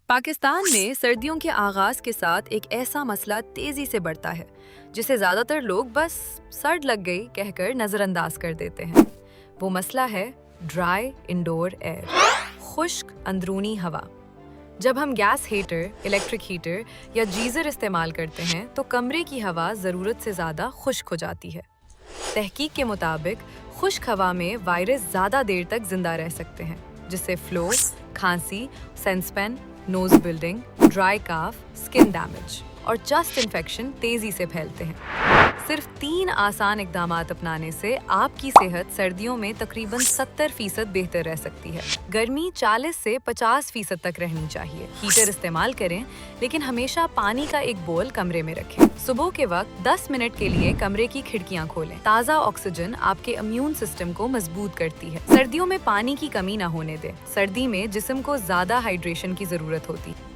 پاکستان میں سردیوں کے آغاز کے ساتھ ایک ایسا مسئلہ تیزی سے بڑھتا ہے جسے زیادہ تر لوگ بس سرد لگ گئی کہہ کر نظر انداز کر دیتے ہیں۔ وہ مسئلہ ہے ڈرائی انڈور ایئر، خشک اندرونی ہوا۔ جب ہم گیس ہیٹر، الیکٹرک ہیٹر یا گیزر استعمال کرتے ہیں تو کمرے کی ہوا ضرورت سے زیادہ خشک ہو جاتی ہے۔ تحقیق کے مطابق خشک ہوا میں وائرس زیادہ دیر تک زندہ رہ سکتے ہیں، جس سے فلو، کھانسی، سنسپین، نوز بلڈنگ، ڈرائی کاف، سکن ڈیمیج اور چسٹ انفیکشن تیزی سے پھیلتے ہیں۔ صرف 3 آسان اقدامات اپنانے سے آپ کی صحت سردیوں میں تقریباً 70% بہتر رہ سکتی ہے۔ گرمی 40 سے 50% تک رہنی چاہیے۔ ہیٹر استعمال کریں، لیکن ہمیشہ پانی کا ایک بول کمرے میں رکھیں۔ صبح کے وقت 10 منٹ کے لیے کمرے کی کھڑکیاں کھولیں۔ تازہ آکسیجن آپ کے امیون سسٹم کو مضبوط کرتی ہے۔ سردیوں میں پانی کی کمی نہ ہونے دیں۔ سردی میں جسم کو زیادہ ہائیڈریشن کی ضرورت ہوتی ہے۔